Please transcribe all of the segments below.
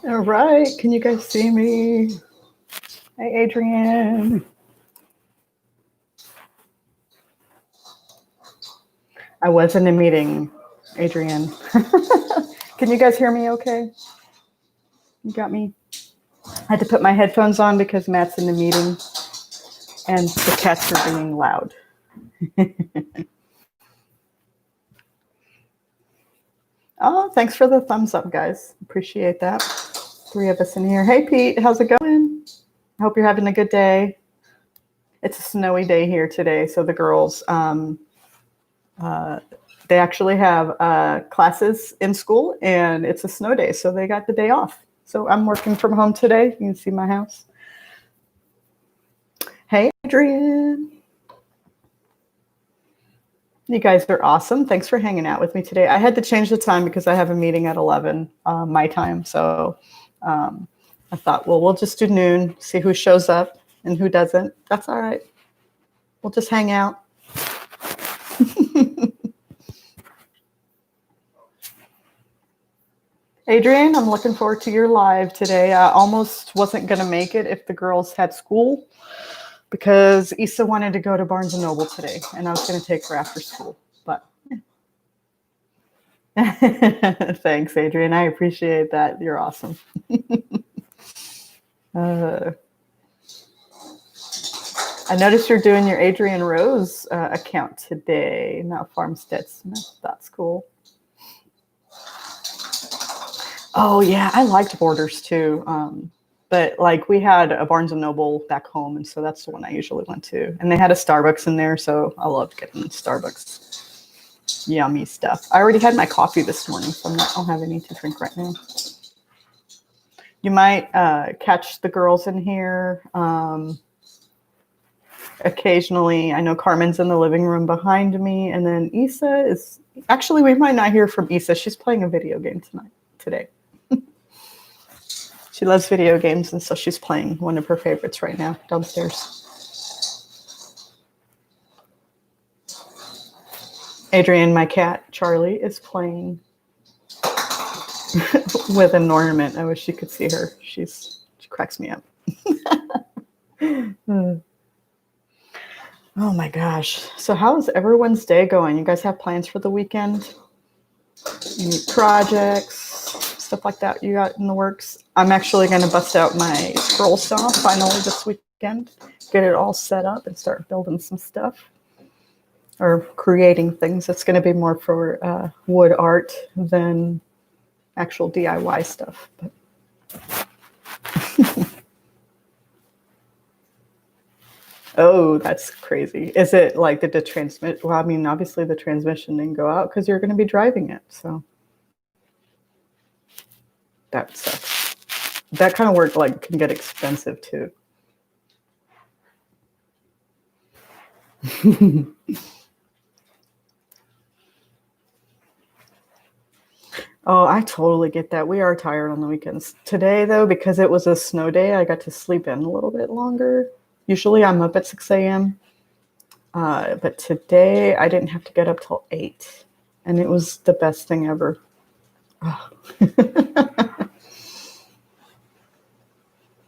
All right. Can you guys see me? Hey, Adrian. I was in a meeting, Adrian. Can you guys hear me okay? You got me? I had to put my headphones on because Matt's in the meeting and the cats are being loud. Oh, thanks for the thumbs up, guys. Appreciate that. 3 of us in here. Hey, Pete, how's it going? I hope you're having a good day. It's a snowy day here today, so the girls, they actually have classes in school, and it's a snow day, so they got the day off. So I'm working from home today. You can see my house. Hey, Adrian. You guys are awesome. Thanks for hanging out with me today. I had to change the time because I have a meeting at 11 my time. So I thought, well, we'll just do noon, see who shows up and who doesn't. That's all right. We'll just hang out. Adrian, I'm looking forward to your live today. I almost wasn't going to make it if the girls had school because Issa wanted to go to Barnes & Noble today, and I was going to take her after school. But thanks, Adrian. I appreciate that. You're awesome. I noticed you're doing your Adrian Rose account today, not Farmstead Smith. That's cool. Oh, yeah, I liked Borders too. But like we had a Barnes & Noble back home, and so that's the one I usually went to. And they had a Starbucks in there, so I loved getting Starbucks. Yummy stuff. I already had my coffee this morning, so I don't have any to drink right now. You might catch the girls in here occasionally. I know Carmen's in the living room behind me, and then Issa is... Actually, we might not hear from Issa. She's playing a video game today. She loves video games, and so she's playing one of her favorites right now downstairs. Adrian, my cat, Charlie, is playing with an ornament. I wish you could see her. She cracks me up. Oh my gosh. So how's everyone's day going? You guys have plans for the weekend? Any projects? Stuff like that you got in the works? I'm actually going to bust out my scroll saw finally this weekend, get it all set up and start building some stuff or creating things. It's going to be more for wood art than actual DIY stuff. But oh, that's crazy. Is it like the transmit? Well, I mean, obviously the transmission didn't go out because you're going to be driving it. So that sucks. That kind of work can get expensive too. Oh, I totally get that. We are tired on the weekends. Today, though, because it was a snow day, I got to sleep in a little bit longer. Usually I'm up at 6 a.m. But today I didn't have to get up till 8. And it was the best thing ever. Oh.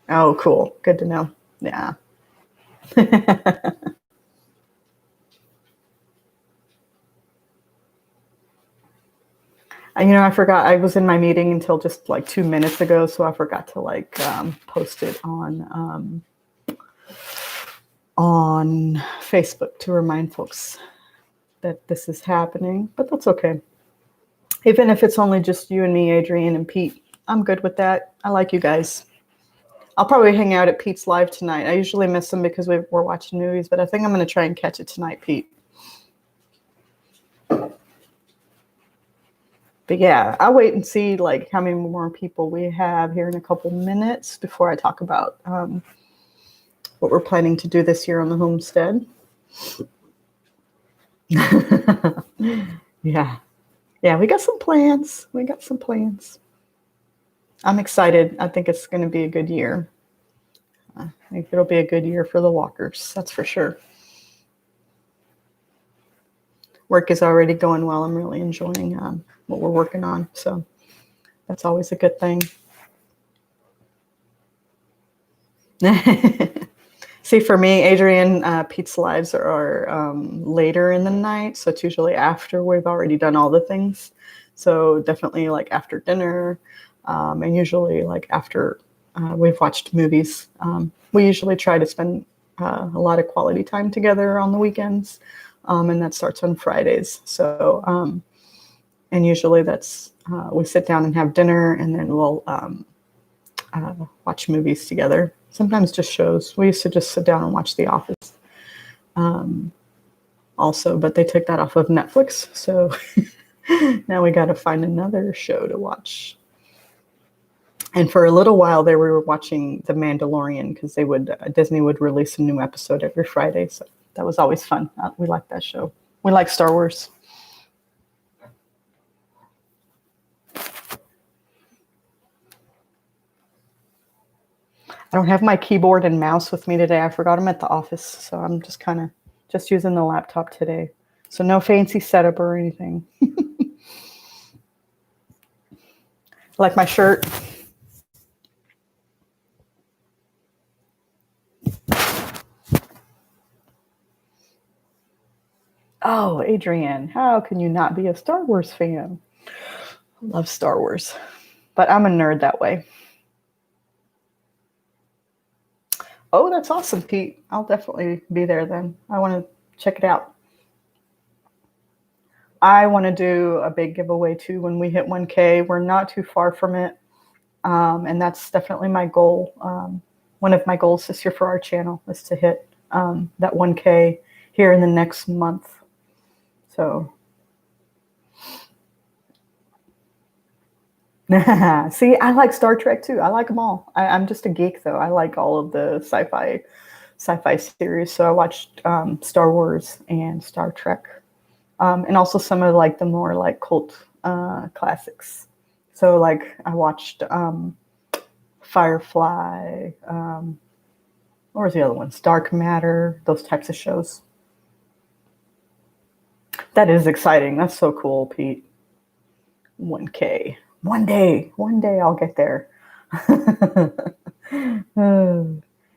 Oh, cool. Good to know. Yeah. I forgot I was in my meeting until just like 2 minutes ago, so I forgot to post it on Facebook to remind folks that this is happening, but that's okay. Even if it's only just you and me, Adrian and Pete, I'm good with that. I like you guys. I'll probably hang out at Pete's live tonight. I usually miss them because we're watching movies, but I think I'm going to try and catch it tonight, Pete. But yeah, I'll wait and see how many more people we have here in a couple minutes before I talk about what we're planning to do this year on the homestead. Yeah, we got some plans. I'm excited. I think it's going to be a good year. I think it'll be a good year for the walkers. That's for sure. Work is already going well. I'm really enjoying what we're working on. So that's always a good thing. See, for me, Adrian, Pete's lives are later in the night, so it's usually after we've already done all the things. So definitely like after dinner, and usually like after we've watched movies. We usually try to spend a lot of quality time together on the weekends, and that starts on Fridays. So, and usually that's we sit down and have dinner, and then we'll watch movies together. Sometimes just shows. We used to just sit down and watch The Office also, but they took that off of Netflix. So now we got to find another show to watch. And for a little while there, we were watching The Mandalorian because Disney would release a new episode every Friday. So that was always fun. We like that show. We like Star Wars. I don't have my keyboard and mouse with me today. I forgot them at the office, so I'm just kind of just using the laptop today. So no fancy setup or anything. Like my shirt. Oh, Adrienne, how can you not be a Star Wars fan? I love Star Wars, but I'm a nerd that way. Oh, that's awesome, Pete. I'll definitely be there then. I want to check it out. I want to do a big giveaway too when we hit 1K. We're not too far from it. And that's definitely my goal. One of my goals this year for our channel is to hit that 1K here in the next month. So, see, I like Star Trek too. I like them all. I'm just a geek though. I like all of the sci-fi series. So I watched Star Wars and Star Trek, and also some of like the more like cult classics. So like I watched Firefly. What was the other ones? Dark Matter. Those types of shows. That is exciting. That's so cool, Pete. 1K. One day I'll get there.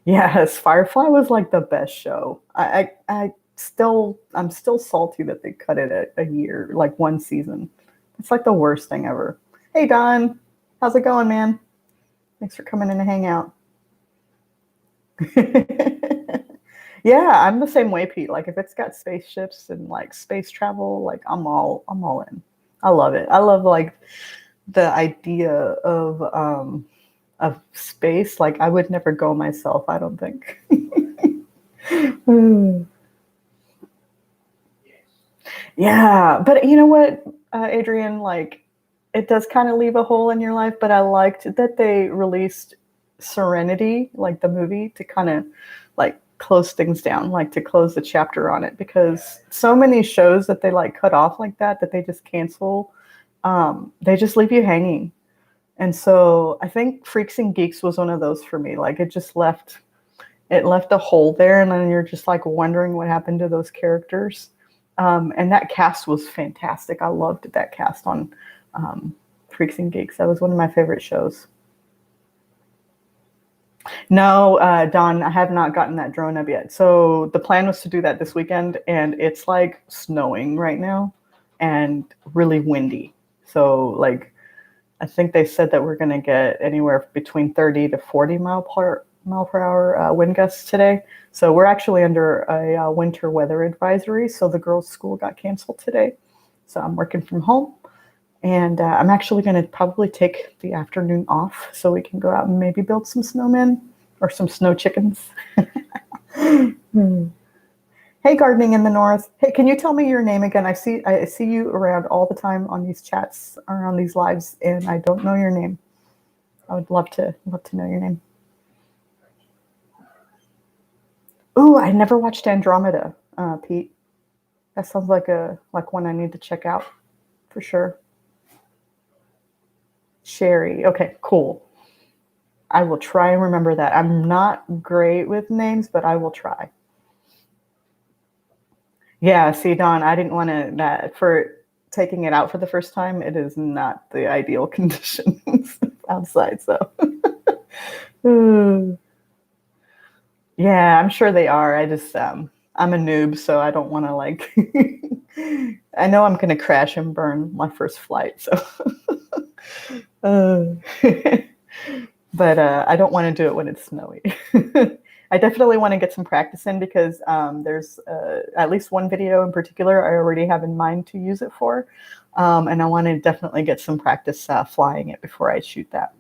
Yes, Firefly was like the best show. I'm still salty that they cut it a year, like one season. It's like the worst thing ever. Hey Don, how's it going, man? Thanks for coming in to hang out. Yeah, I'm the same way, Pete. Like if it's got spaceships and like space travel, like I'm all in. I love it. I love like the idea of space. Like I would never go myself, I don't think. Yeah, but you know what, Adrian, like it does kind of leave a hole in your life, but I liked that they released Serenity, like the movie, to kind of like close things down, like to close the chapter on it, because so many shows that they like cut off like that they just cancel, they just leave you hanging. And so I think Freaks and Geeks was one of those for me. Like it left a hole there, and then you're just like wondering what happened to those characters. And that cast was fantastic. I loved that cast on Freaks and Geeks. That was one of my favorite shows. No, Don, I have not gotten that drone up yet. So the plan was to do that this weekend, and it's like snowing right now and really windy. So like I think they said that we're going to get anywhere between 30 to 40 mile per hour wind gusts today. So we're actually under a winter weather advisory. So the girls' school got canceled today. So I'm working from home, and I'm actually going to probably take the afternoon off so we can go out and maybe build some snowmen or some snow chickens. Hey, gardening in the north. Hey, can you tell me your name again? I see you around all the time on these chats or on these lives, and I don't know your name. I would love to know your name. Ooh, I never watched Andromeda, Pete. That sounds like one I need to check out for sure. Sherry. Okay, cool. I will try and remember that. I'm not great with names, but I will try. Yeah, see, Don, I didn't want to that for taking it out for the first time. It is not the ideal conditions outside, so. Yeah, I'm sure they are. I just I'm a noob, so I don't want to like I know I'm going to crash and burn my first flight, so uh, but I don't want to do it when it's snowy. I definitely want to get some practice in because there's at least one video in particular I already have in mind to use it for, and I want to definitely get some practice flying it before I shoot that.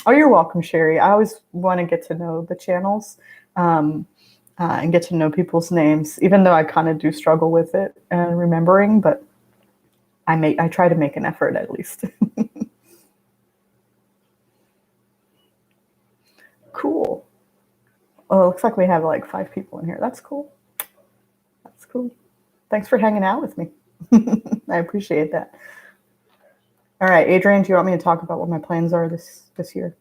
Oh, you're welcome, Sherry. I always want to get to know the channels um, and get to know people's names, even though I kind of do struggle with it and remembering, but I try to make an effort at least. Cool. Oh, it looks like we have like 5 people in here. That's cool. That's cool. Thanks for hanging out with me. I appreciate that. All right, Adrian, do you want me to talk about what my plans are this year?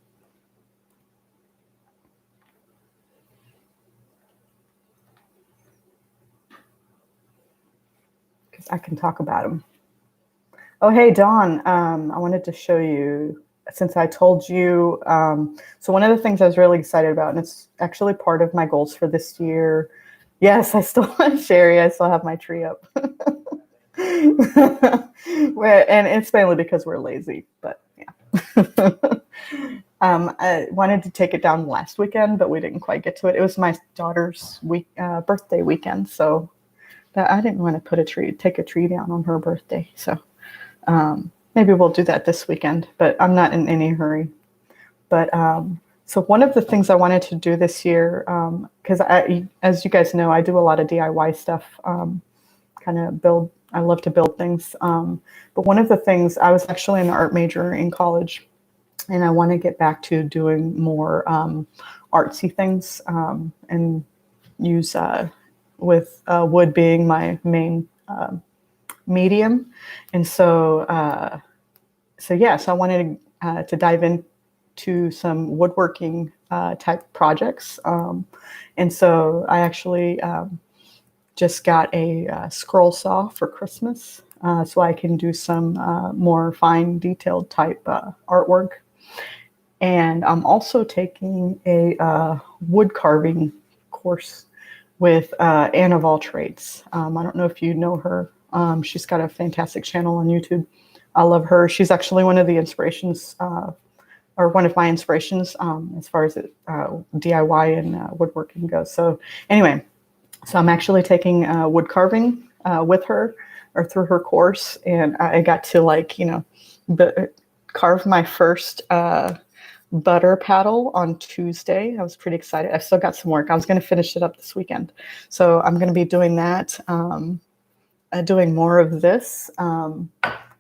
Because I can talk about them. Oh, hey, Dawn. I wanted to show you, since I told you, so one of the things I was really excited about, and it's actually part of my goals for this year. Yes, I still have Sherry. I still have my tree up. And it's mainly because we're lazy, but yeah. I wanted to take it down last weekend, but we didn't quite get to it. It was my daughter's birthday weekend, so that I didn't want to take a tree down on her birthday. So maybe we'll do that this weekend, but I'm not in any hurry. But so one of the things I wanted to do this year, because as you guys know, I do a lot of DIY stuff, kind of build. I love to build things. But one of the things, I was actually an art major in college, and I want to get back to doing more artsy things and use with wood being my main medium. And so, so I wanted to dive into some woodworking type projects. And so I actually just got a scroll saw for Christmas, so I can do some more fine detailed type artwork. And I'm also taking a wood carving course with Anne of All Trades. I don't know if you know her. She's got a fantastic channel on YouTube. I love her. She's actually one of the inspirations, or one of my inspirations as far as DIY and woodworking goes. So anyway, so I'm actually taking wood carving with her or through her course. And I got to carve my first butter paddle on Tuesday. I was pretty excited. I still got some work. I was going to finish it up this weekend. So I'm going to be doing that, doing more of this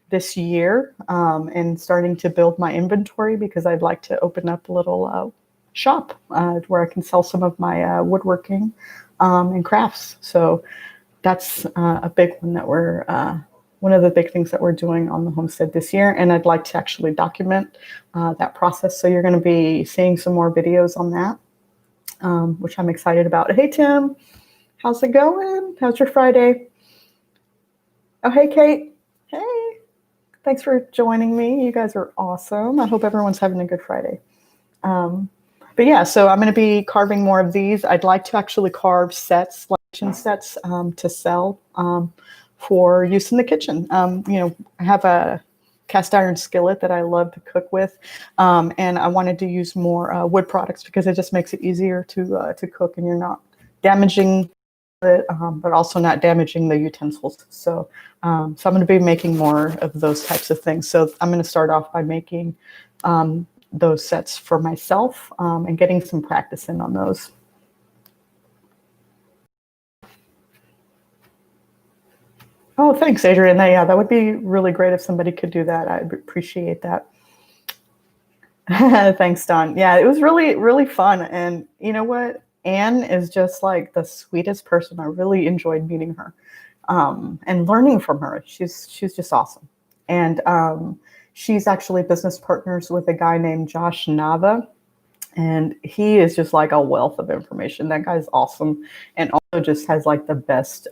this year, and starting to build my inventory because I'd like to open up a little shop where I can sell some of my woodworking and crafts. So that's a big one that we're one of the big things that we're doing on the homestead this year. And I'd like to actually document that process. So you're going to be seeing some more videos on that, which I'm excited about. Hey, Tim, how's it going? How's your Friday? Oh, hey, Kate. Hey, thanks for joining me. You guys are awesome. I hope everyone's having a good Friday. But yeah, so I'm going to be carving more of these. I'd like to actually carve sets, like kitchen sets, to sell for use in the kitchen. I have a cast iron skillet that I love to cook with, and I wanted to use more wood products because it just makes it easier to cook, and you're not damaging it, but also not damaging the utensils. So I'm going to be making more of those types of things. So I'm going to start off by making those sets for myself and getting some practice in on those. Oh, thanks, Adrian. Yeah, that would be really great if somebody could do that. I'd appreciate that. Thanks, Don. Yeah, it was really, really fun. And you know what? Anne is just like the sweetest person. I really enjoyed meeting her and learning from her. She's just awesome. And she's actually business partners with a guy named Josh Nava. And he is just like a wealth of information. That guy's awesome. And also just has like the best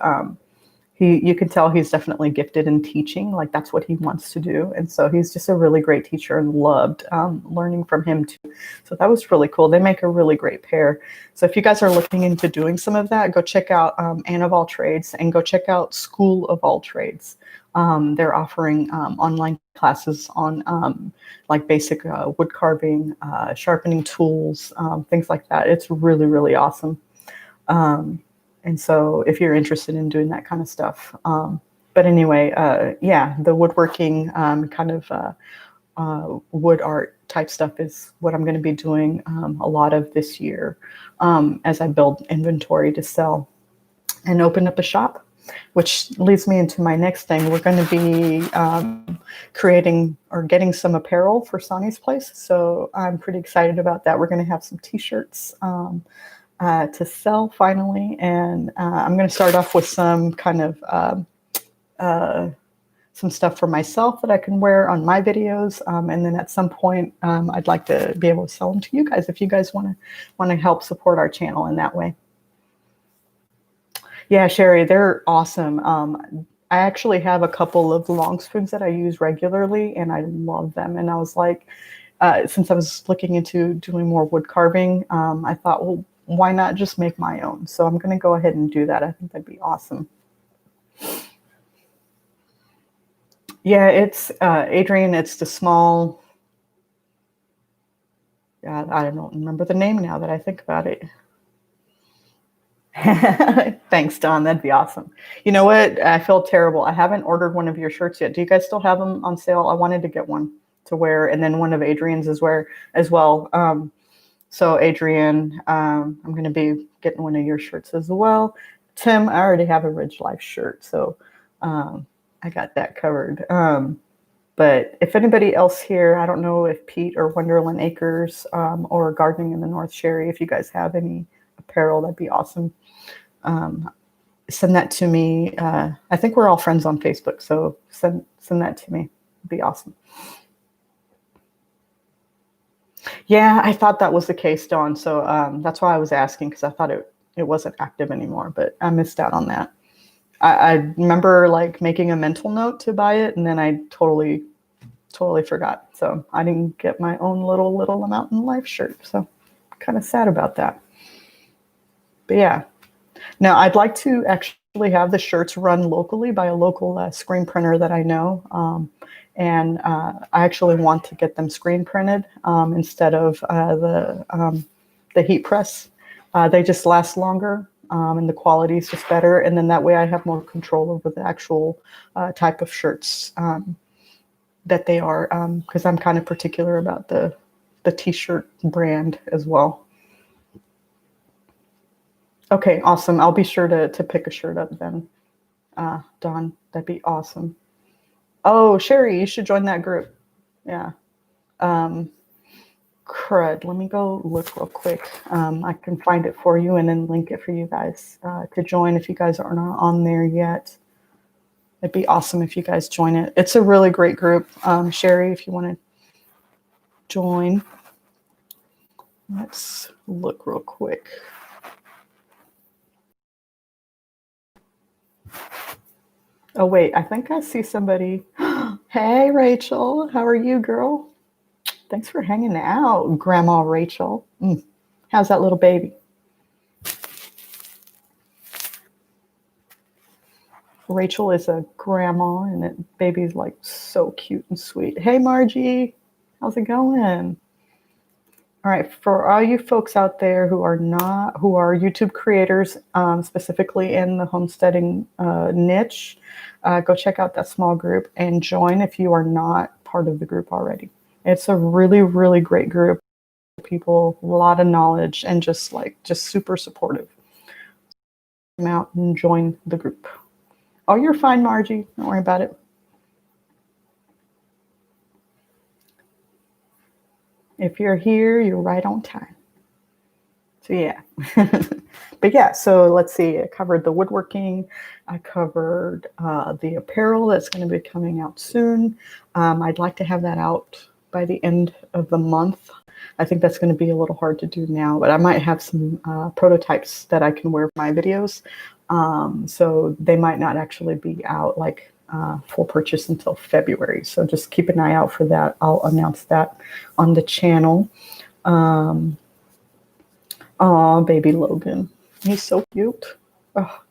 you can tell he's definitely gifted in teaching. Like that's what he wants to do. And so he's just a really great teacher and loved learning from him too. So that was really cool. They make a really great pair. So if you guys are looking into doing some of that, go check out Anne of All Trades and go check out School of All Trades. They're offering online classes on like basic wood carving, sharpening tools, things like that. It's really, really awesome. And so if you're interested in doing that kind of stuff. But anyway, yeah, the woodworking kind of wood art type stuff is what I'm going to be doing a lot of this year as I build inventory to sell and open up a shop, which leads me into my next thing. We're going to be creating or getting some apparel for Sonny's place. So I'm pretty excited about that. We're going to have some t-shirts to sell finally. And I'm going to start off with some kind of some stuff for myself that I can wear on my videos. And then at some point, I'd like to be able to sell them to you guys if you guys want to help support our channel in that way. Yeah, Sherry, they're awesome. I actually have a couple of long spoons that I use regularly, and I love them. And I was like, since I was looking into doing more wood carving, I thought, well, why not just make my own? So I'm going to go ahead and do that. I think that'd be awesome. Yeah, it's Adrian. It's the small. God, I don't remember the name now that I think about it. Thanks, Don. That'd be awesome. You know what? I feel terrible. I haven't ordered one of your shirts yet. Do you guys still have them on sale? I wanted to get one to wear, and then one of Adrian's as well. So Adrian, I'm going to be getting one of your shirts as well. Tim, I already have a Ridge Life shirt, so I got that covered. But if anybody else here, I don't know if Pete or Wonderland Acres or Gardening in the North, Sherry, if you guys have any apparel, that'd be awesome. Send that to me. I think we're all friends on Facebook, so send that to me. It'd be awesome. Yeah, I thought that was the case, Dawn. So that's why I was asking, because I thought it wasn't active anymore, but I missed out on that. I remember like making a mental note to buy it, and then I totally forgot. So I didn't get my own little Mountain Life shirt. So kind of sad about that. But yeah. Now, I'd like to actually have the shirts run locally by a local screen printer that I know. And I actually want to get them screen printed instead of the heat press. They just last longer and the quality is just better. And then that way I have more control over the actual type of shirts that they are, because I'm kind of particular about the t-shirt brand as well. Okay, awesome. I'll be sure to pick a shirt up then, Dawn. That'd be awesome. Oh, Sherry, you should join that group. Yeah. Crud. Let me go look real quick. I can find it for you and then link it for you guys to join if you guys are not on there yet. It'd be awesome if you guys join it. It's a really great group. Sherry, if you want to join. Let's look real quick. Oh, wait, I think I see somebody. Hey, Rachel. How are you, girl? Thanks for hanging out, Grandma Rachel. How's that little baby? Rachel is a grandma, and that baby's like so cute and sweet. Hey, Margie. How's it going? All right, for all you folks out there who are YouTube creators, specifically in the homesteading niche, go check out that small group and join if you are not part of the group already. It's a really, really great group of people, a lot of knowledge, and just super supportive. Come out and join the group. Oh, you're fine, Margie. Don't worry about it. If you're here, you're right on time. So yeah. But yeah, so let's see. I covered the woodworking. I covered the apparel that's going to be coming out soon. I'd like to have that out by the end of the month. I think that's going to be a little hard to do now, but I might have some prototypes that I can wear for my videos. So they might not actually be out like full purchase until February. So just keep an eye out for that. I'll announce that on the channel. Aw, baby Logan. He's so cute. Oh.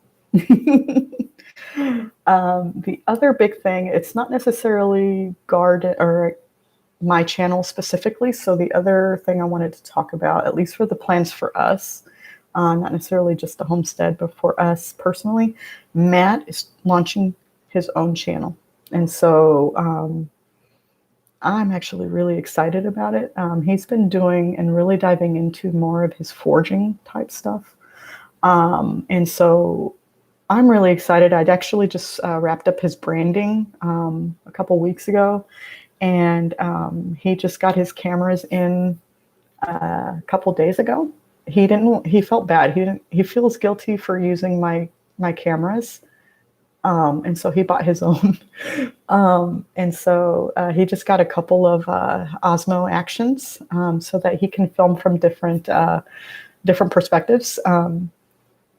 The other big thing, it's not necessarily garden or my channel specifically. So the other thing I wanted to talk about, at least for the plans for us, not necessarily just the homestead, but for us personally, Matt is launching his own channel. And so I'm actually really excited about it. He's been doing and really diving into more of his forging type stuff. And so I'm really excited. I'd actually just wrapped up his branding a couple weeks ago, and he just got his cameras in a couple days ago. He felt bad. He feels guilty for using my cameras. And so he bought his own. And so he just got a couple of Osmo actions so that he can film from different perspectives.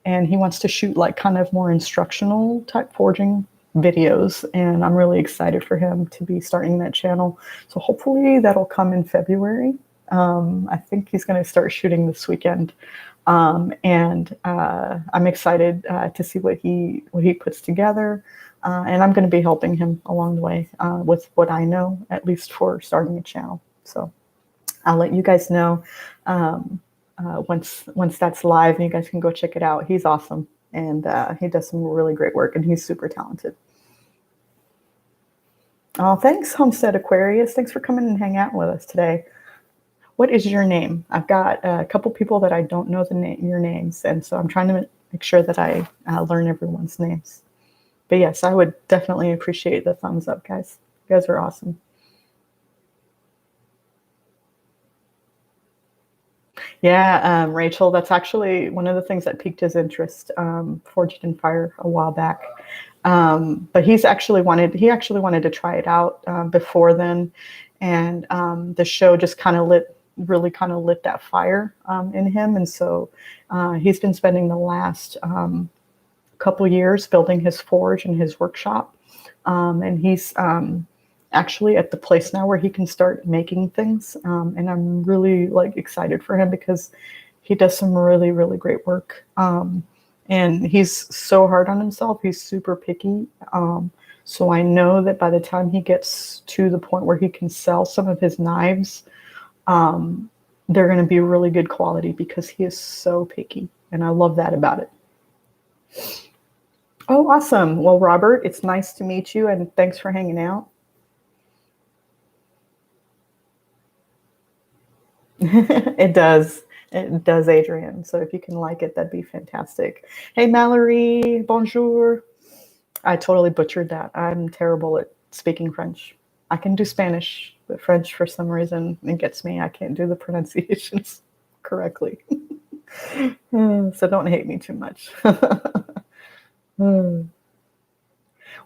And he wants to shoot like kind of more instructional type forging videos. And I'm really excited for him to be starting that channel. So hopefully that'll come in February. I think he's going to start shooting this weekend. And I'm excited to see what he puts together. And I'm going to be helping him along the way with what I know, at least for starting a channel. So I'll let you guys know once that's live, and you guys can go check it out. He's awesome, and he does some really great work, and he's super talented. Oh, thanks, Homestead Aquarius. Thanks for coming and hanging out with us today. What is your name? I've got a couple people that I don't know your names, and so I'm trying to make sure that I learn everyone's names. But yes, I would definitely appreciate the thumbs up, guys. You guys are awesome. Yeah, Rachel, that's actually one of the things that piqued his interest, Forged in Fire a while back. But he actually wanted to try it out before then, and the show just really kind of lit that fire in him, and so he's been spending the last couple years building his forge and his workshop, and he's actually at the place now where he can start making things, and I'm really excited for him because he does some really, really great work, and he's so hard on himself. He's super picky, so I know that by the time he gets to the point where he can sell some of his knives, they're going to be really good quality because he is so picky, and I love that about it. Oh, awesome. Well, Robert, it's nice to meet you, and thanks for hanging out. It does. It does, Adrian. So if you can like it, that'd be fantastic. Hey, Mallory, bonjour. I totally butchered that. I'm terrible at speaking French. I can do Spanish, but French, for some reason, it gets me. I can't do the pronunciations correctly. So don't hate me too much.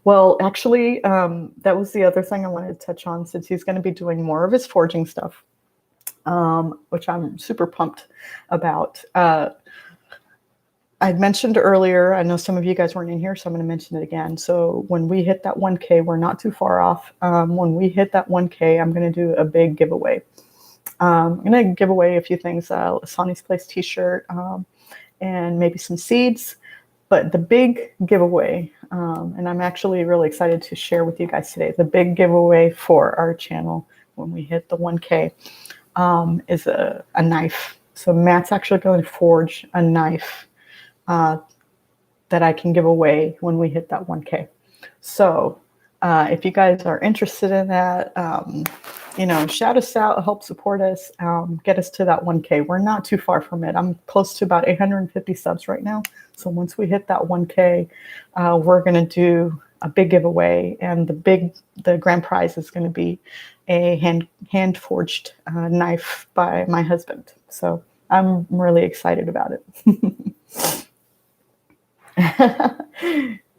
Well, actually, that was the other thing I wanted to touch on, since he's going to be doing more of his forging stuff, which I'm super pumped about. I mentioned earlier, I know some of you guys weren't in here, so I'm going to mention it again. So when we hit that 1K, we're not too far off. When we hit that 1K, I'm going to do a big giveaway. I'm going to give away a few things, a Sonny's Place t-shirt, and maybe some seeds. But the big giveaway, and I'm actually really excited to share with you guys today, the big giveaway for our channel when we hit the 1K is a knife. So Matt's actually going to forge a knife that I can give away when we hit that 1K. So if you guys are interested in that, shout us out, help support us, get us to that 1K. We're not too far from it. I'm close to about 850 subs right now. So once we hit that 1K, we're going to do a big giveaway, and the grand prize is going to be a hand forged knife by my husband. So I'm really excited about it.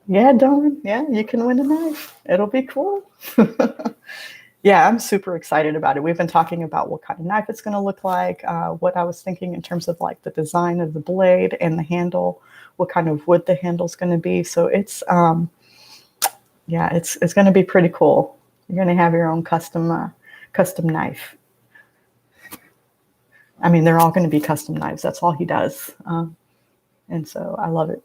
Yeah, Dawn. Yeah, you can win a knife. It'll be cool. Yeah, I'm super excited about it. We've been talking about what kind of knife it's going to look like, what I was thinking in terms of like the design of the blade and the handle, what kind of wood the handle's going to be. So it's yeah, it's going to be pretty cool. You're going to have your own custom knife. I mean, they're all going to be custom knives. That's all he does, and so I love it.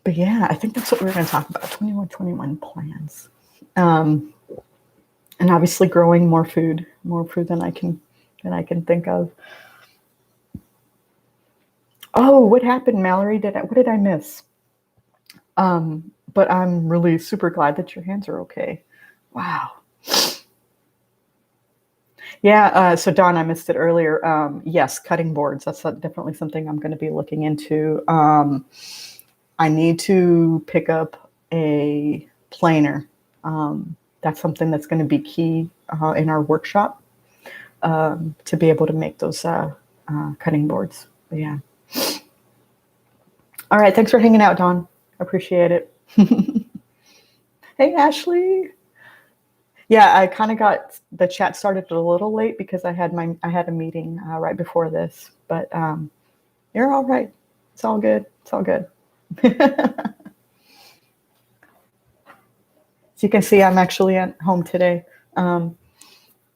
But yeah, I think that's what we're going to talk about. 21 plans. And obviously growing more food than I can think of. Oh, what happened, Mallory? What did I miss? But I'm really super glad that your hands are okay. Wow. Yeah. So Dawn, I missed it earlier. Yes, cutting boards. That's definitely something I'm going to be looking into. I need to pick up a planer. That's something that's going to be key in our workshop to be able to make those cutting boards. But yeah. All right. Thanks for hanging out, Dawn. Appreciate it. Hey, Ashley. Yeah, I kind of got the chat started a little late because I had a meeting right before this, but you're all right. It's all good. It's all good. As you can see, I'm actually at home today.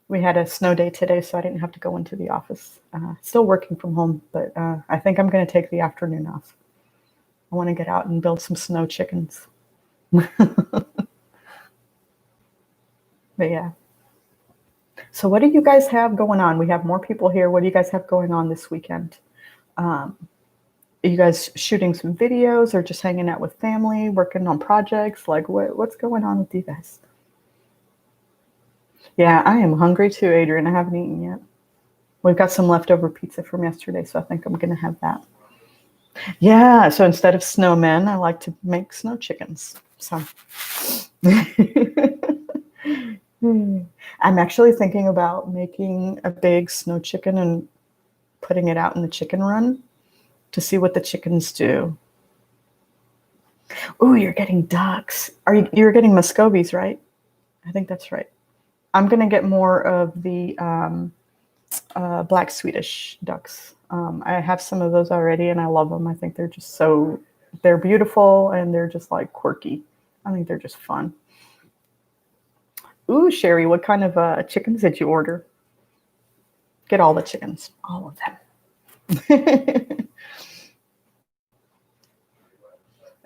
We had a snow day today, so I didn't have to go into the office. Still working from home, but I think I'm going to take the afternoon off. I want to get out and build some snow chickens. But yeah. So what do you guys have going on? We have more people here. What do you guys have going on this weekend? Are you guys shooting some videos or just hanging out with family, working on projects? Like what's going on with you guys? Yeah, I am hungry too, Adrian. I haven't eaten yet. We've got some leftover pizza from yesterday, so I think I'm going to have that. Yeah, so instead of snowmen, I like to make snow chickens. So I'm actually thinking about making a big snow chicken and putting it out in the chicken run to see what the chickens do. Oh, you're getting ducks. You're getting Muscovies, right? I think that's right. I'm going to get more of the black Swedish ducks. I have some of those already and I love them. I think they're beautiful and they're just like quirky. I think they're just fun. Ooh, Sherry, what kind of chickens did you order? Get all the chickens, all of them.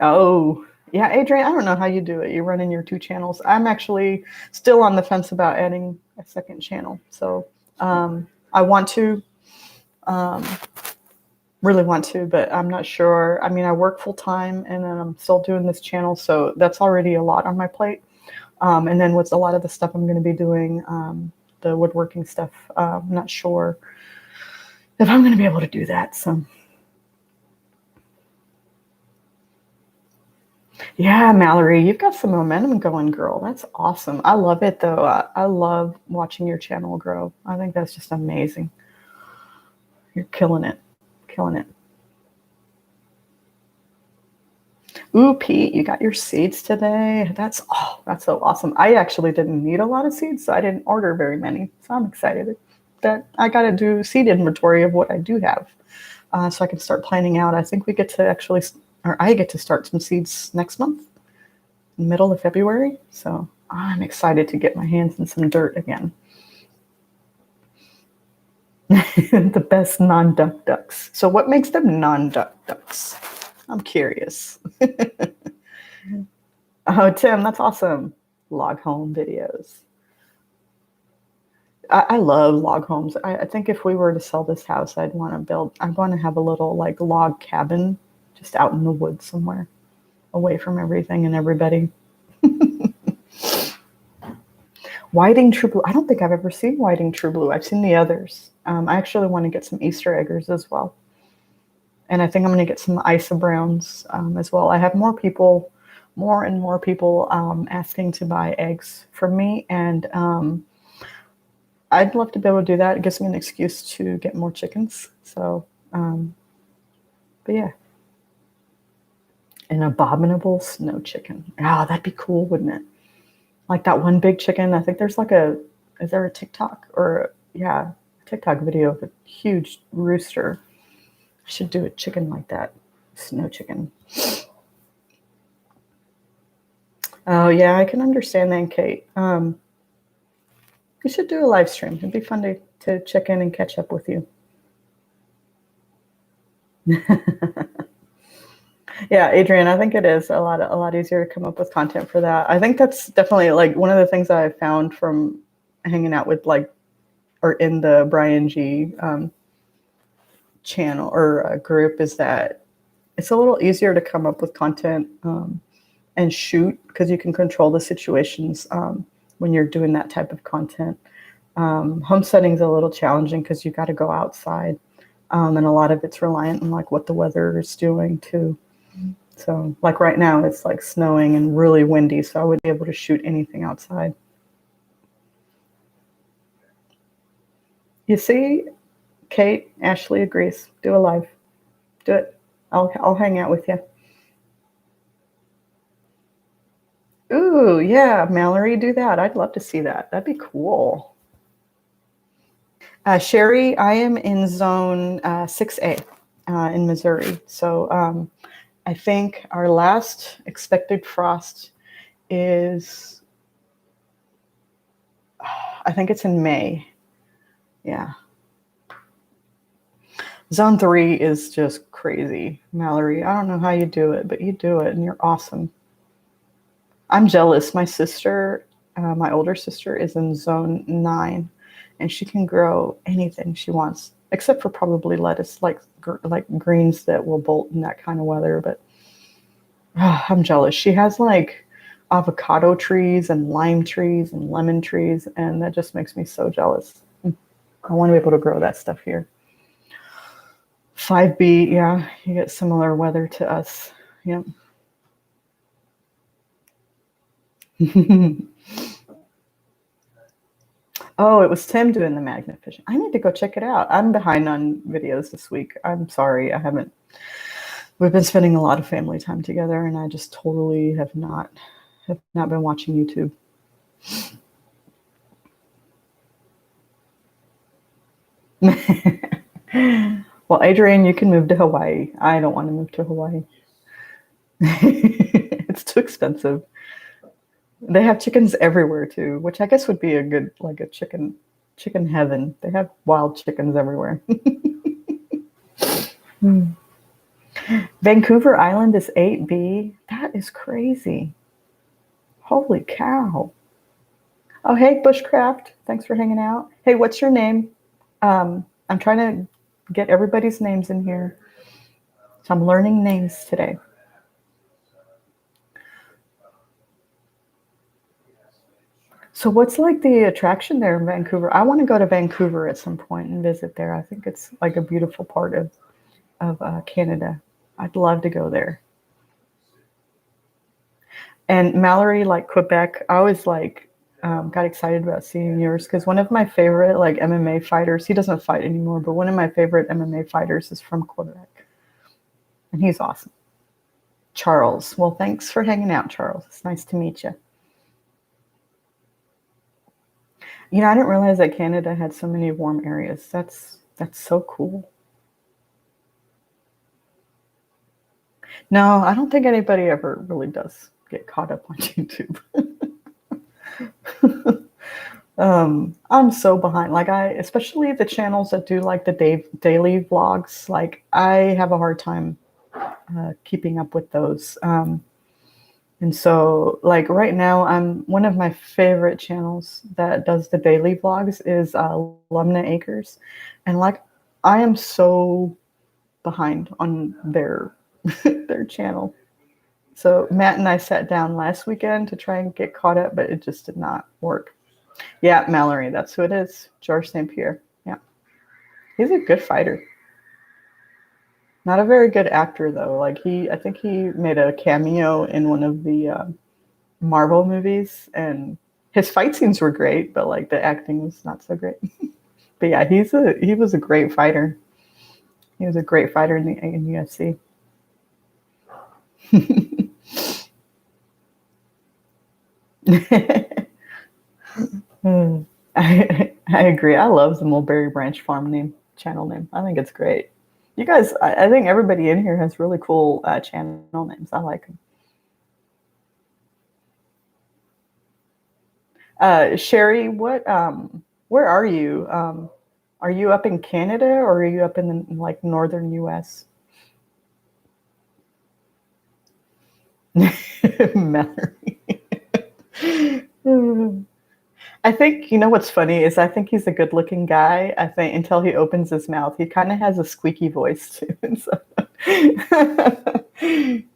Oh, yeah, Adrian, I don't know how you do it. You're running your two channels. I'm actually still on the fence about adding a second channel. So I want to, really want to, but I'm not sure. I mean, I work full time and then I'm still doing this channel. So that's already a lot on my plate. And then with a lot of the stuff I'm going to be doing, the woodworking stuff, I'm not sure if I'm going to be able to do that. So yeah, Mallory, you've got some momentum going, girl. That's awesome. I love it, though. I love watching your channel grow. I think that's just amazing. You're killing it. Killing it. Ooh, Pete, you got your seeds today. That's so awesome. I actually didn't need a lot of seeds, so I didn't order very many. So I'm excited that I got to do seed inventory of what I do have, so I can start planning out. I think we get to actually, or I get to start some seeds next month, middle of February. So I'm excited to get my hands in some dirt again. The best non-duck ducks. So what makes them non-duck ducks? I'm curious. Oh, Tim, that's awesome. Log home videos. I love log homes. I think if we were to sell this house, I'd want to have a little like log cabin just out in the woods somewhere, away from everything and everybody. Whiting True Blue. I don't think I've ever seen Whiting True Blue. I've seen the others. I actually want to get some Easter eggers as well. And I think I'm going to get some Isa Browns as well. I have more and more people asking to buy eggs from me. And I'd love to be able to do that. It gives me an excuse to get more chickens. So, but yeah. An abominable snow chicken. Oh, that'd be cool, wouldn't it? Like that one big chicken. I think there's like is there a TikTok or yeah, a TikTok video of a huge rooster. I should do a chicken like that. Snow chicken. Oh yeah, I can understand that, Kate. We should do a live stream. It'd be fun to check in and catch up with you. Yeah, Adrian, I think it is a lot easier to come up with content for that. I think that's definitely like one of the things I found from hanging out with like or in the Brian G channel or group is that it's a little easier to come up with content and shoot because you can control the situations when you're doing that type of content. Homesteading is a little challenging because you got to go outside, and a lot of it's reliant on like what the weather is doing too. So like right now it's like snowing and really windy, so I wouldn't be able to shoot anything outside. You see, Kate, Ashley agrees. Do a live. Do it. I'll hang out with you. Ooh, yeah, Mallory, do that. I'd love to see that. That'd be cool. Sherry, I am in zone 6A in Missouri. So I think our last expected frost is, I think it's in May. Yeah. Zone 3 is just crazy, Mallory. I don't know how you do it, but you do it and you're awesome. I'm jealous. My sister, my older sister, is in zone 9 and she can grow anything she wants, except for probably lettuce, like greens that will bolt in that kind of weather. But I'm jealous. She has like avocado trees and lime trees and lemon trees, and that just makes me so jealous. I want to be able to grow that stuff here. 5B, yeah, you get similar weather to us. Yep. Oh, it was Tim doing the magnet fishing. I need to go check it out. I'm behind on videos this week. I'm sorry, I haven't. We've been spending a lot of family time together, and I just totally have not been watching YouTube. Well, Adrian, you can move to Hawaii. I don't want to move to Hawaii. It's too expensive. They have chickens everywhere too, which I guess would be a good, like a chicken heaven. They have wild chickens everywhere. Vancouver Island is 8B. That is crazy. Holy cow. Oh, hey, Bushcraft. Thanks for hanging out. Hey, what's your name? I'm trying to get everybody's names in here. So I'm learning names today. So what's like the attraction there in Vancouver? I want to go to Vancouver at some point and visit there. I think it's like a beautiful part of Canada. I'd love to go there. And Mallory, like Quebec, I always like got excited about seeing yours because one of my favorite like MMA fighters, he doesn't fight anymore, but one of my favorite MMA fighters is from Quebec. And he's awesome. Charles. Well, thanks for hanging out, Charles. It's nice to meet you. You know, I didn't realize that Canada had so many warm areas. That's so cool. No, I don't think anybody ever really does get caught up on YouTube. I'm so behind. Like especially the channels that do like the daily vlogs. Like I have a hard time keeping up with those. And so, like right now, one of my favorite channels that does the daily vlogs is Lumna Acres, and like I am so behind on their their channel. So Matt and I sat down last weekend to try and get caught up, but it just did not work. Yeah, Mallory, that's who it is. George St. Pierre. Yeah, he's a good fighter. Not a very good actor though. Like I think he made a cameo in one of the Marvel movies, and his fight scenes were great, but like the acting was not so great. But yeah, he was a great fighter. He was a great fighter in UFC. I agree. I love the Mulberry Branch Farm channel name. I think it's great. You guys, I think everybody in here has really cool channel names. I like them. Sherry, where are you? Are you up in Canada or are you up in the, like northern US? Mallory. I think you know what's funny is I think he's a good-looking guy. I think until he opens his mouth, he kind of has a squeaky voice too. So, it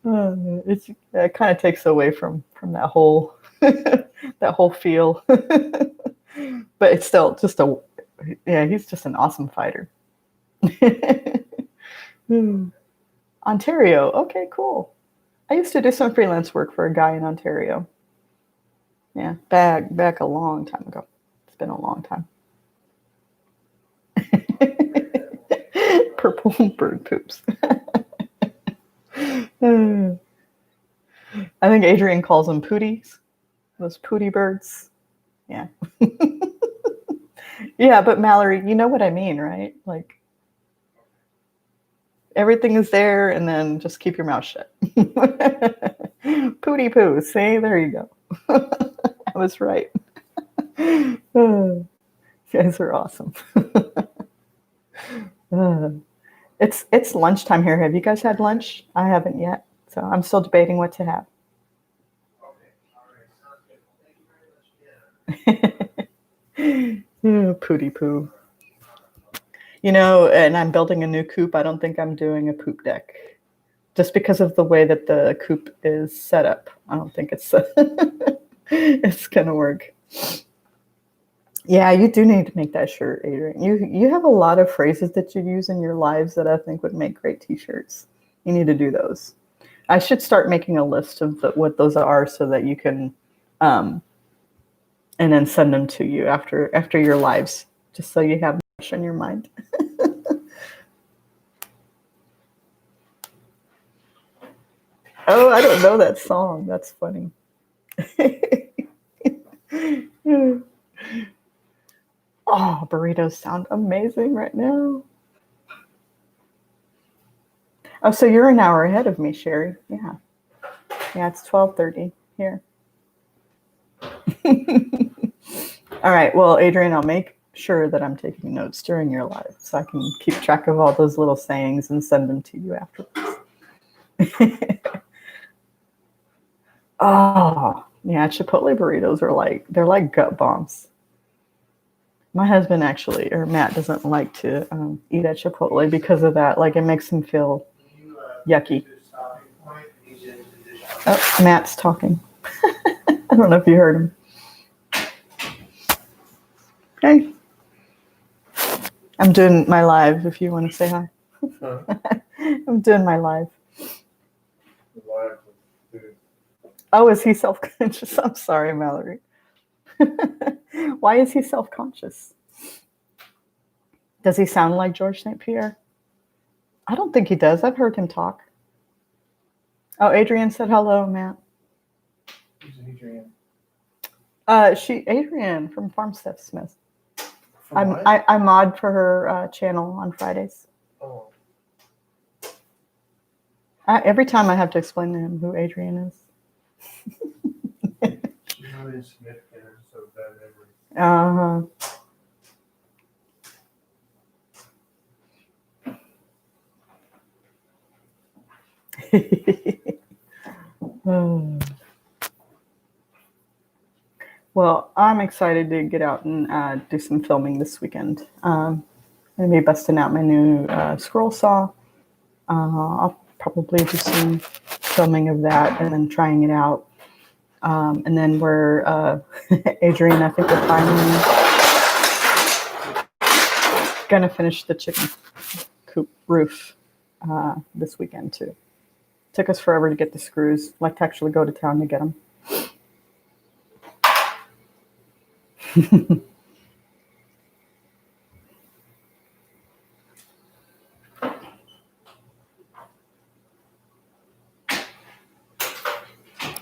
kind of takes away from that whole that whole feel. But it's still just a yeah. He's just an awesome fighter. Ontario. Okay, cool. I used to do some freelance work for a guy in Ontario. Yeah, back a long time ago. It's been a long time. Purple bird poops. I think Adrian calls them pooties. Those pooty birds. Yeah. Yeah, but Mallory, you know what I mean, right? Like everything is there and then just keep your mouth shut. Pooty poo. See, there you go. I was right. You guys are awesome. It's lunchtime here. Have you guys had lunch? I haven't yet, so I'm still debating what to have. Pooty poo. You know, and I'm building a new coop. I don't think I'm doing a poop deck. Just because of the way that the coop is set up. I don't think it's it's gonna work. Yeah, you do need to make that shirt, Adrian. You have a lot of phrases that you use in your lives that I think would make great t-shirts. You need to do those. I should start making a list of what those are so that you can and then send them to you after your lives, just so you have much on your mind. Oh, I don't know that song. That's funny. Oh, burritos sound amazing right now. Oh, so you're an hour ahead of me, Sherry. Yeah. Yeah, it's 12:30 here. All right. Well, Adrian, I'll make sure that I'm taking notes during your live so I can keep track of all those little sayings and send them to you afterwards. Oh, yeah, Chipotle burritos are they're like gut bombs. My husband actually, or Matt, doesn't like to eat at Chipotle because of that. Like it makes him feel yucky. Oh, Matt's talking. I don't know if you heard him. Hey, I'm doing my live if you want to say hi. Huh? I'm doing my live. Oh, is he self-conscious? I'm sorry, Mallory. Why is he self-conscious? Does he sound like George St. Pierre? I don't think he does. I've heard him talk. Oh, Adrian said hello, Matt. Who's Adrian? Adrian from Farm Stuff Smith. I mod for her channel on Fridays. Oh. Every time I have to explain to him who Adrian is. She's not in Smith, so bad memory. Well, I'm excited to get out and do some filming this weekend. I'm going to be busting out my new scroll saw. I'll probably do some filming of that and then trying it out. And then we're, Adrian, I think we're finally going to finish the chicken coop roof this weekend too. Took us forever to get the screws. Like to actually go to town to get them.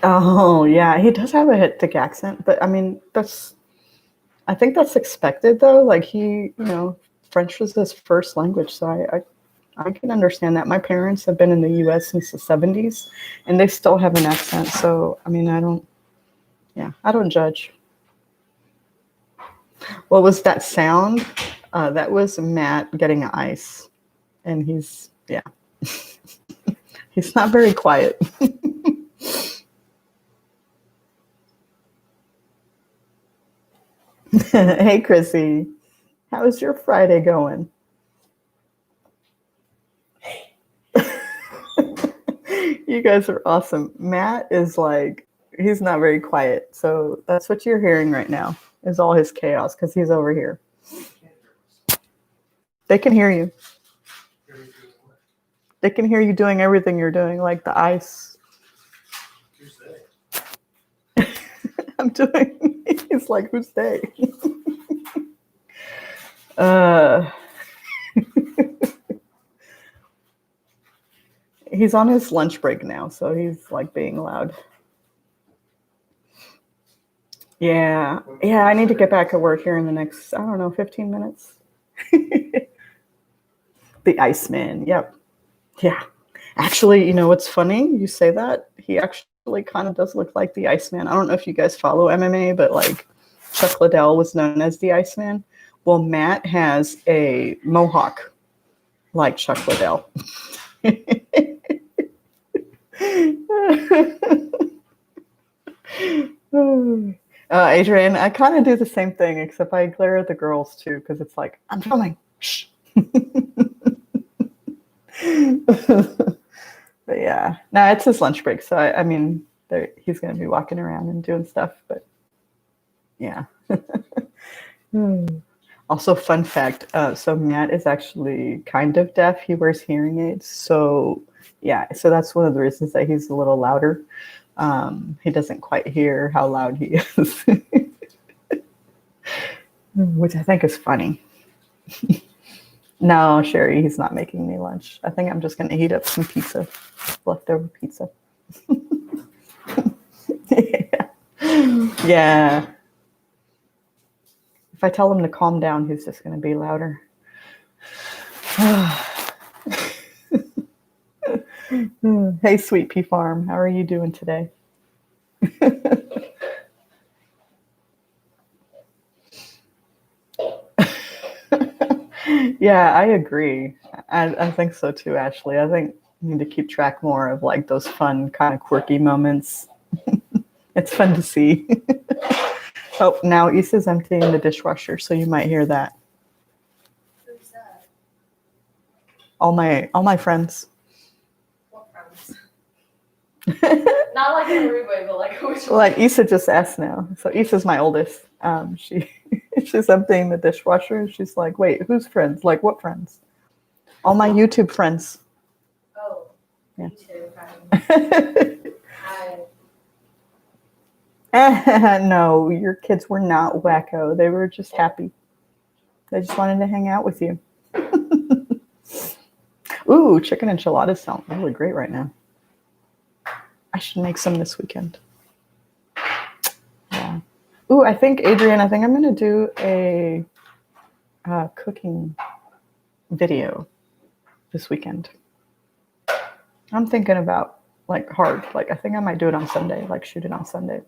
Oh yeah, he does have a thick accent, but I mean that's I think that's expected though. Like French was his first language, so I can understand that. My parents have been in the U.S. since the 70s, and they still have an accent. So I mean, I don't judge. What was that sound? That was Matt getting ice, and he's not very quiet. Hey, Chrissy, how's your Friday going? You guys are awesome. Matt is like, he's not very quiet. So that's what you're hearing right now is all his chaos because he's over here. They can hear you. They can hear you doing everything you're doing, like the ice. I'm doing, he's like, who's they? He's on his lunch break now, so he's like being loud. Yeah, I need to get back at work here in the next, I don't know, 15 minutes. The Iceman, yep. Yeah. Actually, what's funny? You say that. He actually kind of does look like the Iceman. I don't know if you guys follow MMA, but like Chuck Liddell was known as the Iceman. Well, Matt has a mohawk like Chuck Liddell. Adrian, I kind of do the same thing, except I glare at the girls too, because it's like, I'm filming. Shh. But yeah, no, it's his lunch break. So I mean, he's going to be walking around and doing stuff, but yeah. Also, fun fact. So Matt is actually kind of deaf. He wears hearing aids. So yeah, so that's one of the reasons that he's a little louder. He doesn't quite hear how loud he is, which I think is funny. No, Sherry, he's not making me lunch. I think I'm just going to heat up some pizza, leftover pizza. Yeah. If I tell him to calm down, he's just going to be louder. Hey, Sweet Pea Farm, how are you doing today? Yeah, I agree. I think so too, Ashley. I think you need to keep track more of like those fun, kind of quirky moments. It's fun to see. Oh, now Issa's emptying the dishwasher, so you might hear that. Who's that? All my friends. What friends? Not like in a rude way, but like which one? Like Issa just asked now. So Issa's my oldest. She's emptying the dishwasher and she's like, wait, who's friends? Like what friends? All my YouTube friends. Oh, yeah. YouTube. No, your kids were not wacko. They were just happy. They just wanted to hang out with you. Ooh, chicken enchiladas sound really great right now. I should make some this weekend. Yeah. Ooh, Adrian, I think I'm going to do a cooking video this weekend. I'm thinking about like hard. Like I think I might do it on Sunday, like shoot it on Sunday.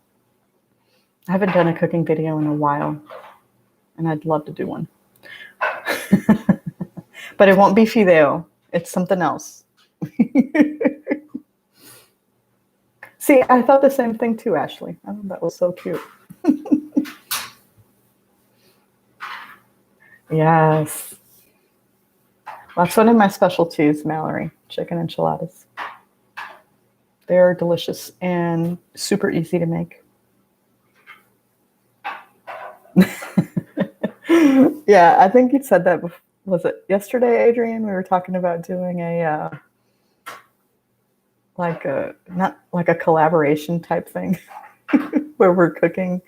I haven't done a cooking video in a while, and I'd love to do one. But it won't be fideo. It's something else. See, I thought the same thing too, Ashley. I thought that was so cute. Yes. That's one of my specialties, Mallory. Chicken enchiladas. They are delicious and super easy to make. Yeah, I think you said that. Was it yesterday, Adrian? We were talking about doing a not like a collaboration type thing where we're cooking,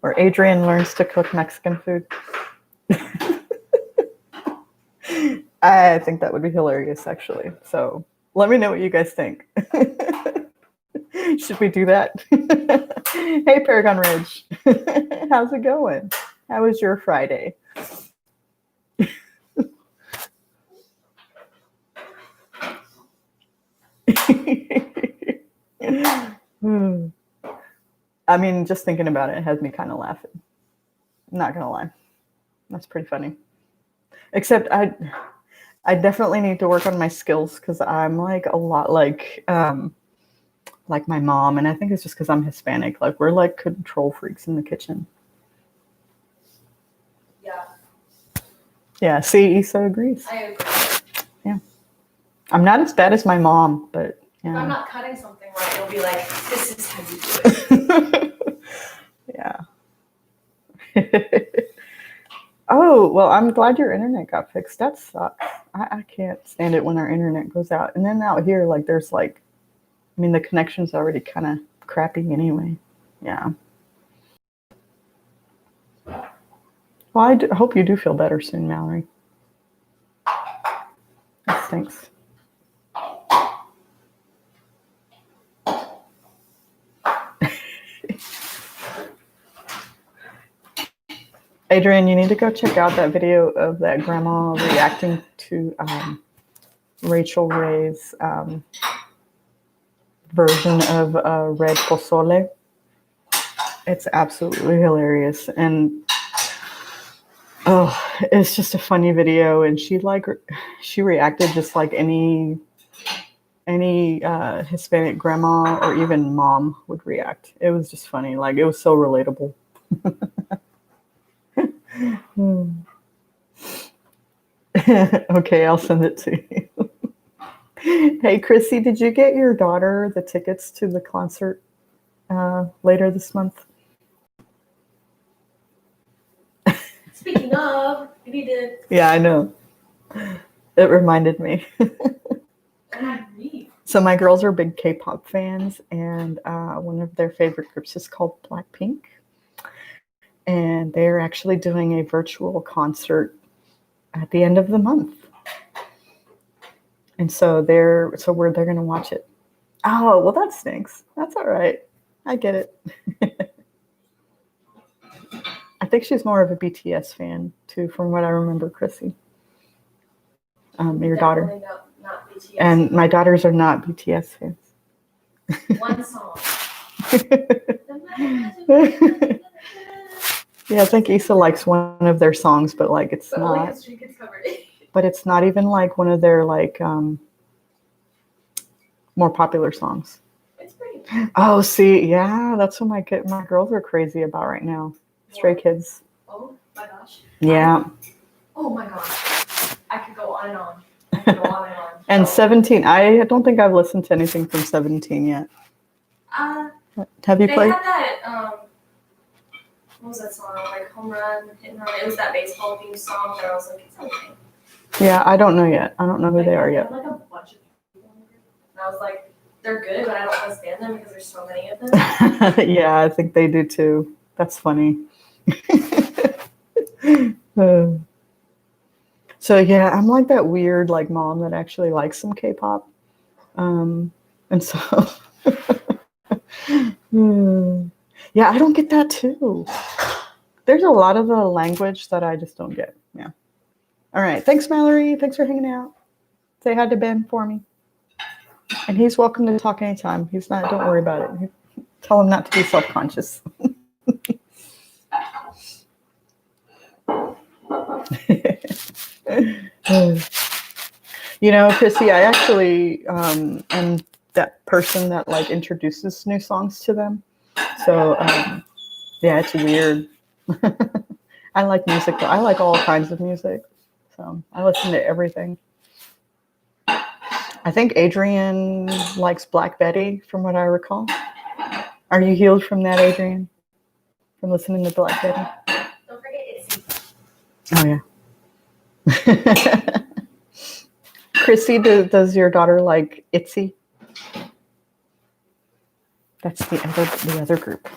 where Adrian learns to cook Mexican food. I think that would be hilarious, actually. So let me know what you guys think. Should we do that? Hey, Paragon Ridge. How's it going? How was your Friday? I mean, just thinking about it has me kind of laughing. Not gonna lie, that's pretty funny. Except I definitely need to work on my skills because I'm like a lot like my mom, and I think it's just because I'm Hispanic. Like we're like control freaks in the kitchen. Yeah, Yeah. See, Issa agrees. I agree. Yeah. I'm not as bad as my mom, but If I'm yeah. not cutting something right, you'll be like, this is how you do it. Yeah. Oh, well, I'm glad your internet got fixed. That sucks. I can't stand it when our internet goes out. And then out here, like, there's like, I mean, the connection's already kind of crappy anyway. Yeah. Well, I hope you do feel better soon, Mallory. That stinks. Adrian, you need to go check out that video of that grandma reacting to Rachel Ray's version of red pozole. It's absolutely hilarious, and oh, it's just a funny video. And she reacted just like any Hispanic grandma or even mom would react. It was just funny. Like it was so relatable. Okay, I'll send it to you. Hey, Chrissy, did you get your daughter the tickets to the concert later this month? Speaking of, maybe did. Yeah, I know. It reminded me. So my girls are big K-pop fans, and one of their favorite groups is called Blackpink. And they're actually doing a virtual concert at the end of the month. And so they're going to watch it. Oh, well, that stinks. That's all right. I get it. I think she's more of a BTS fan too, from what I remember, Chrissy. Your daughter. Not BTS. And my daughters are not BTS fans. One song. Yeah, I think Issa likes one of their songs, but like it's Only not. because she gets covered it. But it's not even like one of their like more popular songs. It's pretty. Oh, see, yeah, that's what my girls are crazy about right now. Stray Kids. Oh my gosh. Yeah. Oh my gosh. I could go on and on. I could go on and on. And 17. I don't think I've listened to anything from 17 yet. Have you they played? had that what was that song? Like Home Run, Hit and Run. It was that baseball theme song that I was like, it's something. Yeah, I don't know yet. I don't know who they are yet. Like a bunch of people in the group. And I was like, they're good, but I don't want to stand them because there's so many of them. Yeah, I think they do too. That's funny. So yeah, I'm like that weird like mom that actually likes some K-pop. And so yeah, I don't get that too. There's a lot of the language that I just don't get. Yeah. All right. Thanks, Mallory. Thanks for hanging out. Say hi to Ben for me. And he's welcome to talk anytime. He's not, don't worry about it. Tell him not to be self-conscious. You know, Chrissy, I actually am that person that like introduces new songs to them. So yeah, it's weird. I like music. I like all kinds of music. So I listen to everything. I think Adrian likes Black Betty, from what I recall. Are you healed from that, Adrian? From listening to Black Betty? Don't forget Itsy. Oh, yeah. Chrissy, does your daughter like Itsy? That's the other group.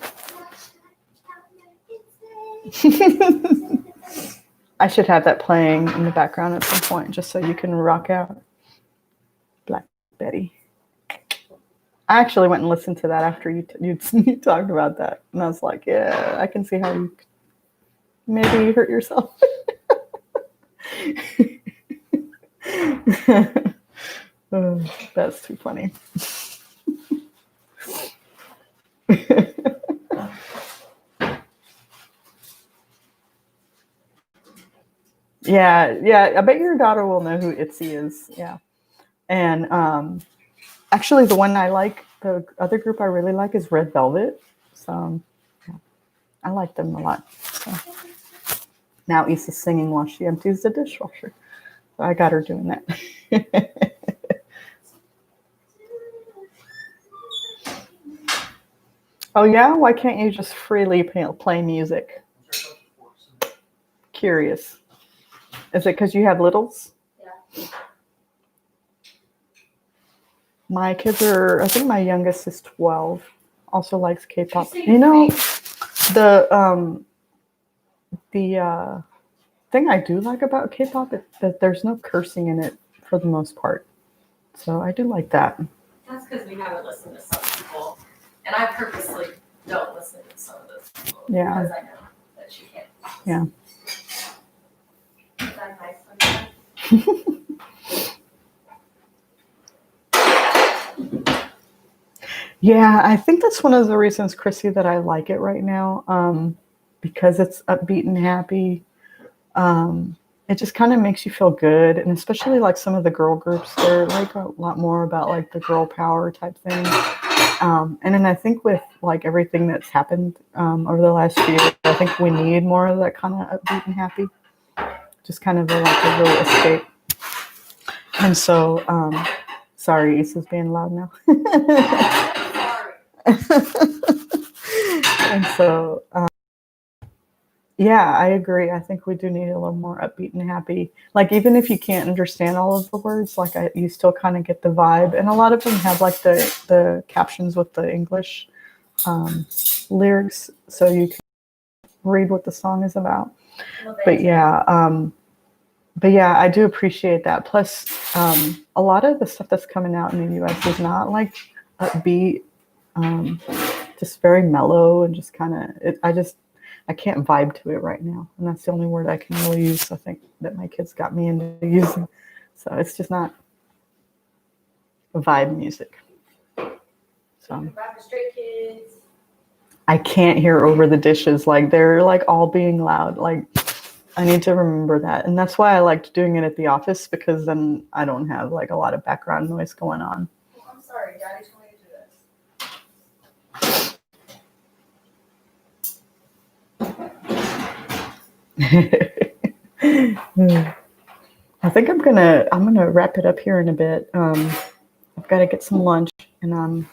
I should have that playing in the background at some point, just so you can rock out. Black Betty. I actually went and listened to that after you talked about that, and I was like, yeah, I can see how you Maybe you hurt yourself. Oh, that's too funny. Yeah, I bet your daughter will know who Itzy is. Yeah. And actually, the one I like, the other group I really like is Red Velvet. So yeah, I like them a lot. So now Issa's singing while she empties the dishwasher. So I got her doing that. Oh yeah? Why can't you just freely play music? Curious. Is it because you have littles? Yeah. My kids are, I think my youngest is 12. Also likes K-pop. You know, the thing I do like about K-pop is that there's no cursing in it for the most part. So I do like that. That's because we haven't listened to some people, and I purposely don't listen to some of those people Yeah. because I know that she can't. Yeah. Is that nice of you? Yeah, I think that's one of the reasons, Chrissy, that I like it right now. Because it's upbeat and happy. It just kind of makes you feel good, and especially like some of the girl groups, they're like a lot more about like the girl power type thing. And then I think with like everything that's happened over the last few years, I think we need more of that kind of upbeat and happy, just kind of like a little escape. And so, sorry, Issa's being loud now. And so, yeah, I agree. I think we do need a little more upbeat and happy. Like even if you can't understand all of the words, like you still kind of get the vibe. And a lot of them have like the captions with the English lyrics, so you can read what the song is about. But yeah, I do appreciate that. Plus, a lot of the stuff that's coming out in the U.S. is not like upbeat, just very mellow and just kind of. I can't vibe to it right now, and that's the only word I can really use. I think that my kids got me into using, so it's just not vibe music. So I can't hear over the dishes, like they're like all being loud. Like I need to remember that, and that's why I liked doing it at the office, because then I don't have like a lot of background noise going on. Well, I'm sorry, Daddy told me to do this. I think I'm gonna wrap it up here in a bit. I've got to get some lunch, and I'm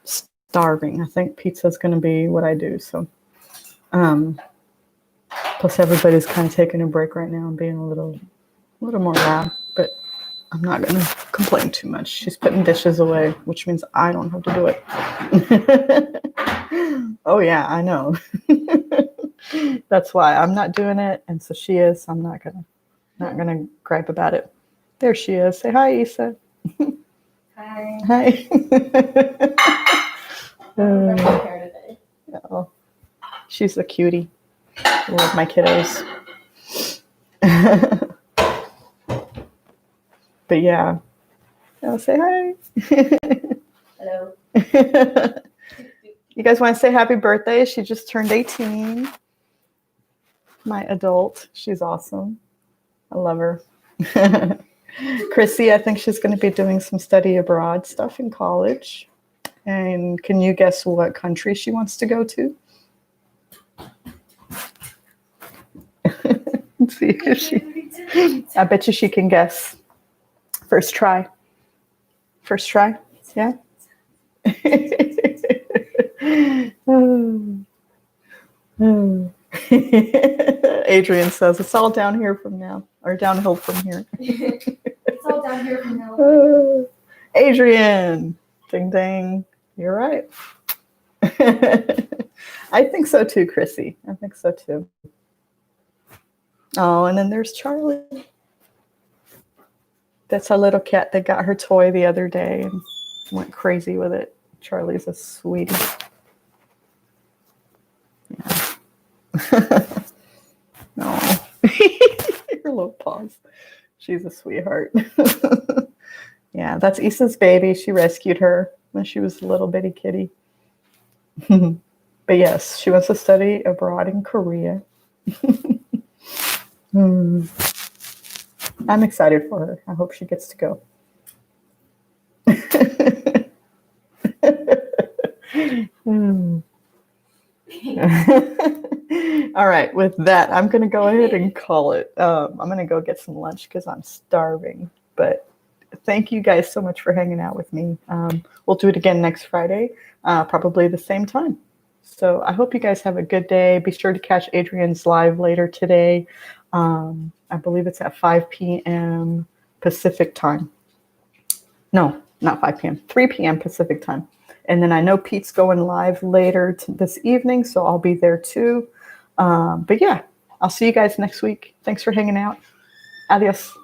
starving. I think pizza's gonna be what I do. So, plus everybody's kind of taking a break right now and being a little more loud. But I'm not gonna complain too much. She's putting dishes away, which means I don't have to do it. Oh yeah, I know. That's why I'm not doing it, and so she is. So I'm not gonna gripe about it. There she is. Say hi, Issa. Hi. Hi. Oh, she's a cutie. I love my kiddos. But yeah, I'll say hi. Hello. You guys want to say happy birthday? She just turned 18. My adult. She's awesome. I love her. Chrissy, I think she's going to be doing some study abroad stuff in college. And can you guess what country she wants to go to? Let's see if she. I bet you she can guess. First try. First try? Yeah? Adrian says it's all down here from now, or downhill from here. It's all down here from now. Adrian, ding ding, you're right. I think so too, Chrissy. I think so too. Oh, and then there's Charlie. That's a little cat that got her toy the other day and went crazy with it. Charlie's a sweetie. Yeah. little paws. She's a sweetheart. Yeah, that's Issa's baby. She rescued her when she was a little bitty kitty. But yes, she wants to study abroad in Korea. Hmm. I'm excited for her. I hope she gets to go. Hmm. All right, with that, I'm going to go ahead and call it. I'm going to go get some lunch because I'm starving. But thank you guys so much for hanging out with me. We'll do it again next Friday, probably the same time. So I hope you guys have a good day. Be sure to catch Adrian's live later today. I believe it's at 5 p.m. Pacific time. No, not 5 p.m., 3 p.m. Pacific time. And then I know Pete's going live later this evening, so I'll be there too. But yeah, I'll see you guys next week. Thanks for hanging out. Adios.